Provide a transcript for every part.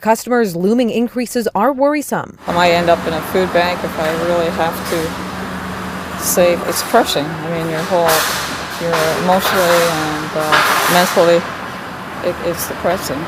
Customers' looming increases are worrisome. I might end up in a food bank if I really have to save. It's crushing. I mean, you're emotionally and mentally, it's depressing.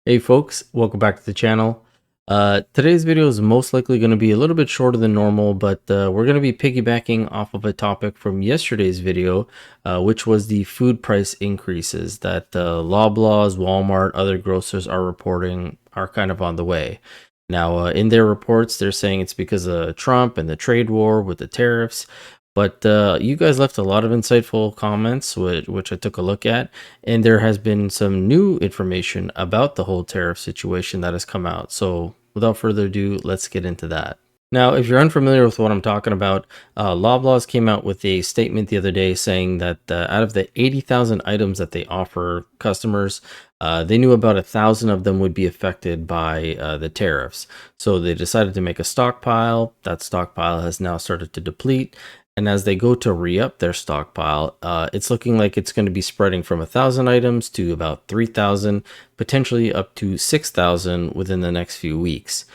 Hey folks, welcome back to the channel. Today's video is most likely going to be a little bit shorter than normal, but we're going to be piggybacking off of a topic from yesterday's video, which was the food price increases that Loblaws, Walmart, other grocers are reporting are kind of on the way. Now, in their reports, they're saying it's because of Trump and the trade war with the tariffs. But you guys left a lot of insightful comments, which I took a look at, and there has been some new information about the whole tariff situation that has come out. So without further ado, let's get into that. Now, if you're unfamiliar with what I'm talking about, Loblaws came out with a statement the other day saying that out of the 80,000 items that they offer customers, they knew about 1,000 of them would be affected by the tariffs. So they decided to make a stockpile. That stockpile has now started to deplete. And as they go to re-up their stockpile, it's looking like it's going to be spreading from 1,000 items to about 3,000, potentially up to 6,000 within the next few weeks.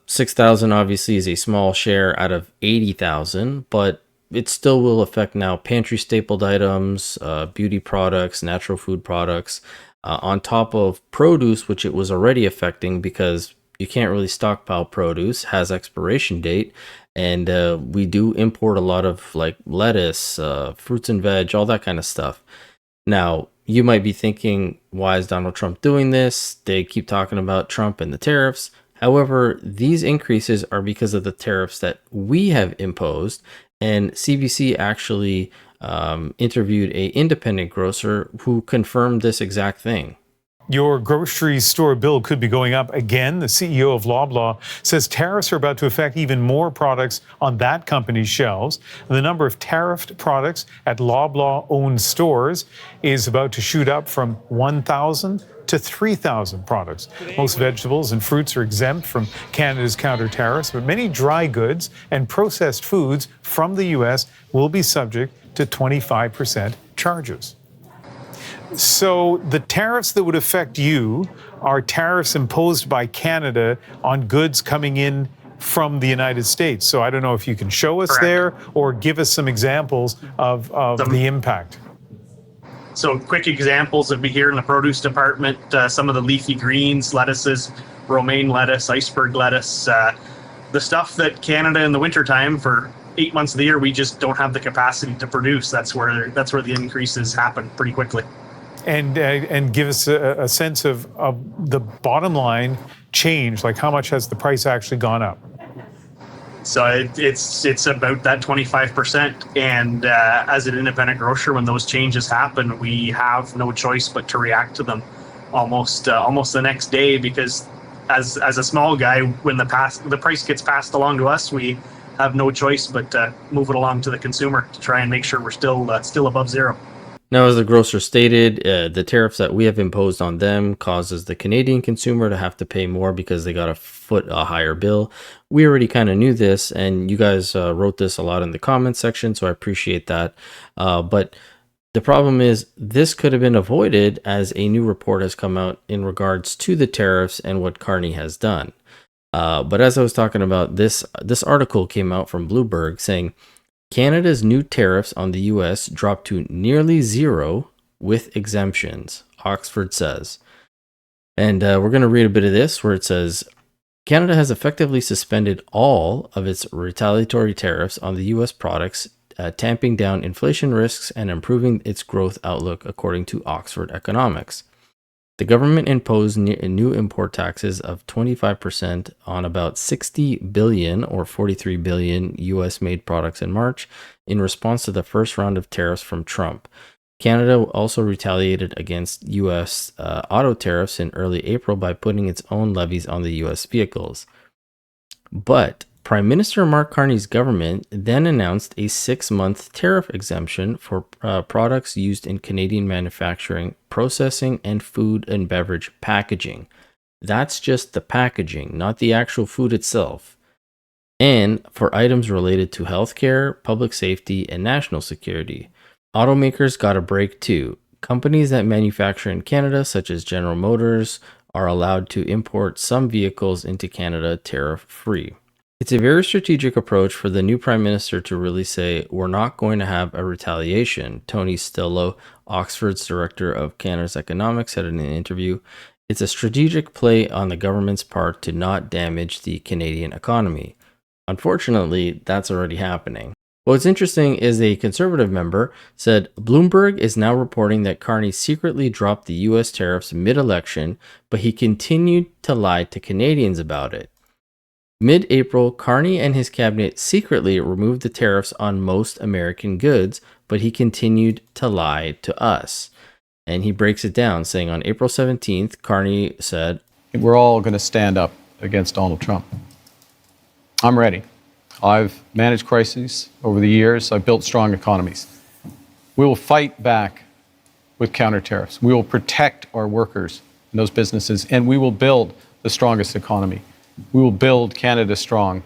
6,000 obviously is a small share out of 80,000, but it still will affect now pantry stapled items, beauty products, natural food products, on top of produce, which it was already affecting because you can't really stockpile produce, has expiration date. And we do import a lot of like lettuce, fruits and veg, all that kind of stuff. Now, you might be thinking, why is Donald Trump doing this? They keep talking about Trump and the tariffs. However, these increases are because of the tariffs that we have imposed. And CBC actually interviewed an independent grocer who confirmed this exact thing. Your grocery store bill could be going up again. The CEO of Loblaw says tariffs are about to affect even more products on that company's shelves. The number of tariffed products at Loblaw-owned stores is about to shoot up from 1,000 to 3,000 products. Most vegetables and fruits are exempt from Canada's counter tariffs, but many dry goods and processed foods from the U.S. will be subject to 25% charges. So the tariffs that would affect you are tariffs imposed by Canada on goods coming in from the United States. So I don't know if you can show us there or give us some examples of the impact. So quick examples would be here in the produce department, some of the leafy greens, lettuces, romaine lettuce, iceberg lettuce, the stuff that Canada in the wintertime for 8 months of the year, we just don't have the capacity to produce. That's where the increases happen pretty quickly. And give us a sense of the bottom line change, like how much has the price actually gone up? So it's about that 25%. And as an independent grocer, when those changes happen, we have no choice but to react to them almost the next day, because as a small guy, when the price gets passed along to us, we have no choice but to move it along to the consumer to try and make sure we're still above zero. Now, as the grocer stated, the tariffs that we have imposed on them causes the Canadian consumer to have to pay more because they got a higher bill. We already kind of knew this, and you guys wrote this a lot in the comments section, so I appreciate that. But the problem is this could have been avoided as a new report has come out in regards to the tariffs and what Carney has done. But as I was talking about, this article came out from Bloomberg saying, Canada's new tariffs on the U.S. dropped to nearly zero with exemptions, Oxford says. And we're going to read a bit of this where it says, Canada has effectively suspended all of its retaliatory tariffs on the U.S. products, tamping down inflation risks and improving its growth outlook, according to Oxford Economics. The government imposed new import taxes of 25% on about 60 billion or 43 billion US-made products in March in response to the first round of tariffs from Trump. Canada also retaliated against US auto tariffs in early April by putting its own levies on the US vehicles. But Prime Minister Mark Carney's government then announced a 6-month tariff exemption for products used in Canadian manufacturing, processing, and food and beverage packaging. That's just the packaging, not the actual food itself. And for items related to healthcare, public safety, and national security. Automakers got a break too. Companies that manufacture in Canada, such as General Motors, are allowed to import some vehicles into Canada tariff-free. It's a very strategic approach for the new Prime Minister to really say, we're not going to have a retaliation. Tony Stillo, Oxford's Director of Canada's Economics, said in an interview, it's a strategic play on the government's part to not damage the Canadian economy. Unfortunately, that's already happening. What's interesting is a Conservative member said Bloomberg is now reporting that Carney secretly dropped the US tariffs mid-election, but he continued to lie to Canadians about it. Mid-April, Carney and his cabinet secretly removed the tariffs on most American goods, but he continued to lie to us. And he breaks it down, saying on April 17th, Carney said, we're all going to stand up against Donald Trump. I'm ready. I've managed crises over the years. I've built strong economies. We will fight back with counter tariffs. We will protect our workers and those businesses, and we will build the strongest economy. We will build Canada strong.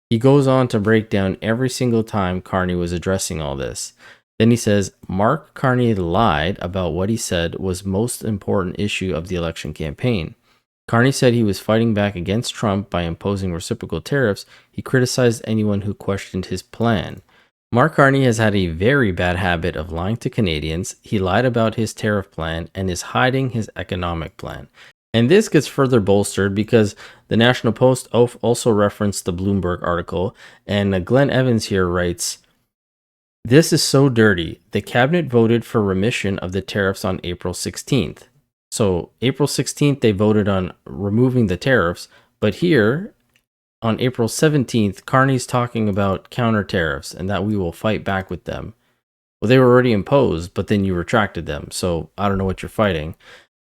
He goes on to break down every single time Carney was addressing all this. Then he says, Mark Carney lied about what he said was most important issue of the election campaign. Carney said he was fighting back against Trump by imposing reciprocal tariffs. He criticized anyone who questioned his plan. Mark Carney has had a very bad habit of lying to Canadians. He lied about his tariff plan and is hiding his economic plan. And this gets further bolstered because the National Post also referenced the Bloomberg article, and Glenn Evans here writes, this is so dirty. The cabinet voted for remission of the tariffs on April 16th. So April 16th, they voted on removing the tariffs, but here on April 17th, Carney's talking about counter tariffs and that we will fight back with them. Well, they were already imposed, but then you retracted them. So I don't know what you're fighting.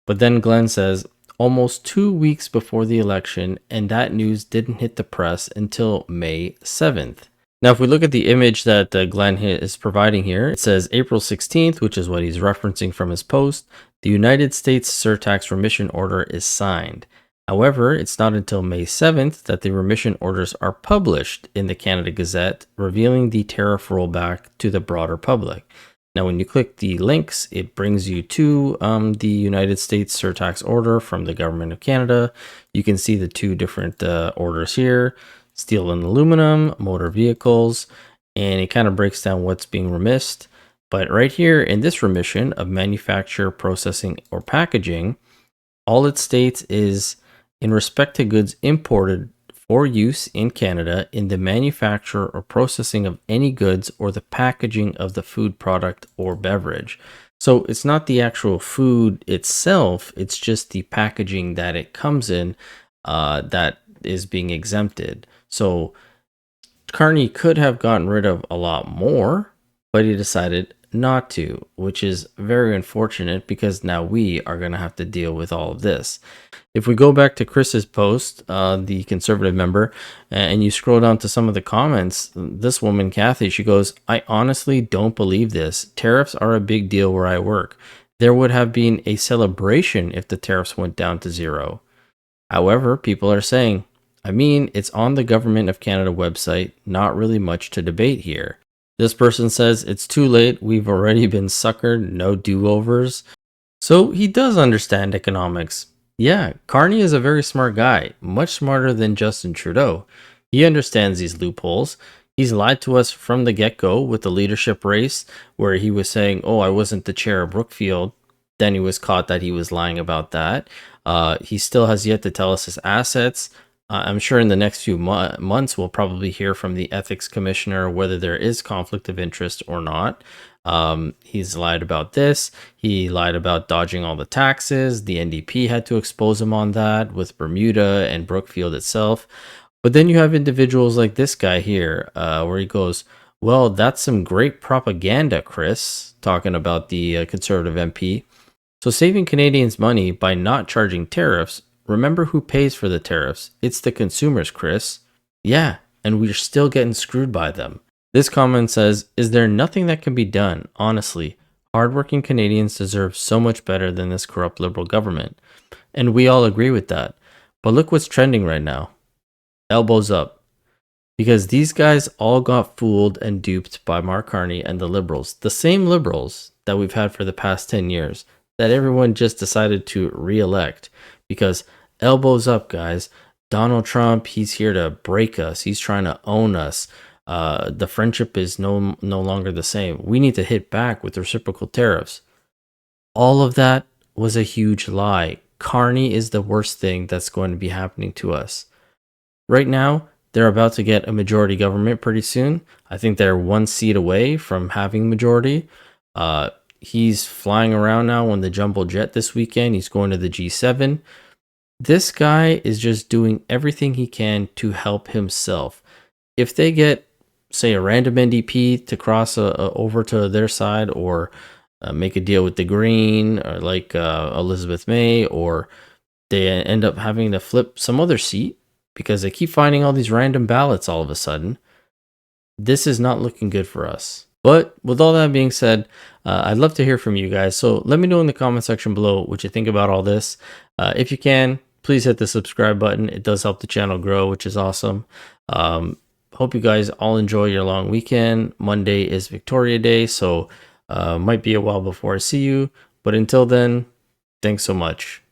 But then Glenn says, almost 2 weeks before the election, and that news didn't hit the press until May 7th. Now, if we look at the image that Glenn is providing here, it says April 16th, which is what he's referencing from his post, the United States surtax remission order is signed. However, it's not until May 7th that the remission orders are published in the Canada Gazette, revealing the tariff rollback to the broader public. Now, when you click the links, it brings you to the United States surtax order from the Government of Canada. You can see the two different orders here, steel and aluminum, motor vehicles, and it kind of breaks down what's being remissed. But right here in this remission of manufacture, processing, or packaging, all it states is in respect to goods imported for use in Canada in the manufacture or processing of any goods or the packaging of the food product or beverage. So it's not the actual food itself, it's just the packaging that it comes in that is being exempted. So Carney could have gotten rid of a lot more, but he decided not to, which is very unfortunate because now we are going to have to deal with all of this. If we go back to Chris's post, the Conservative member, and you scroll down to some of the comments, this woman, Kathy, she goes, I honestly don't believe this. Tariffs are a big deal where I work. There would have been a celebration if the tariffs went down to zero. However, people are saying, I mean, it's on the Government of Canada website, not really much to debate here. This person says, it's too late, we've already been suckered, no do-overs. So he does understand economics. Yeah, Carney is a very smart guy, much smarter than Justin Trudeau. He understands these loopholes. He's lied to us from the get-go with the leadership race, where he was saying, oh, I wasn't the chair of Brookfield. Then he was caught that he was lying about that. He still has yet to tell us his assets. I'm sure in the next few months, we'll probably hear from the ethics commissioner whether there is conflict of interest or not. He's lied about this. He lied about dodging all the taxes. The NDP had to expose him on that with Bermuda and Brookfield itself. But then you have individuals like this guy here, where he goes, well, that's some great propaganda, Chris, talking about the Conservative MP. So saving Canadians money by not charging tariffs. Remember who pays for the tariffs. It's the consumers, Chris. Yeah, and we're still getting screwed by them. This comment says, is there nothing that can be done? Honestly, hardworking Canadians deserve so much better than this corrupt Liberal government. And we all agree with that. But look what's trending right now. Elbows up. Because these guys all got fooled and duped by Mark Carney and the Liberals. The same Liberals that we've had for the past 10 years. That everyone just decided to re-elect. because elbows up, guys. Donald Trump, he's here to break us. He's trying to own us. The friendship is no longer the same. We need to hit back with reciprocal tariffs. All of that was a huge lie. Carney is the worst thing that's going to be happening to us. Right now, they're about to get a majority government pretty soon. I think they're 1 seat away from having majority. He's flying around now on the jumbo jet this weekend. He's going to the G7. This guy is just doing everything he can to help himself. If they get, say, a random NDP to cross over to their side, or make a deal with the Green, or like Elizabeth May, or they end up having to flip some other seat because they keep finding all these random ballots all of a sudden, this is not looking good for us. But with all that being said, I'd love to hear from you guys. So let me know in the comment section below what you think about all this. If you can, please hit the subscribe button. It does help the channel grow, which is awesome. Hope you guys all enjoy your long weekend. Monday is Victoria Day, so might be a while before I see you. But until then, thanks so much.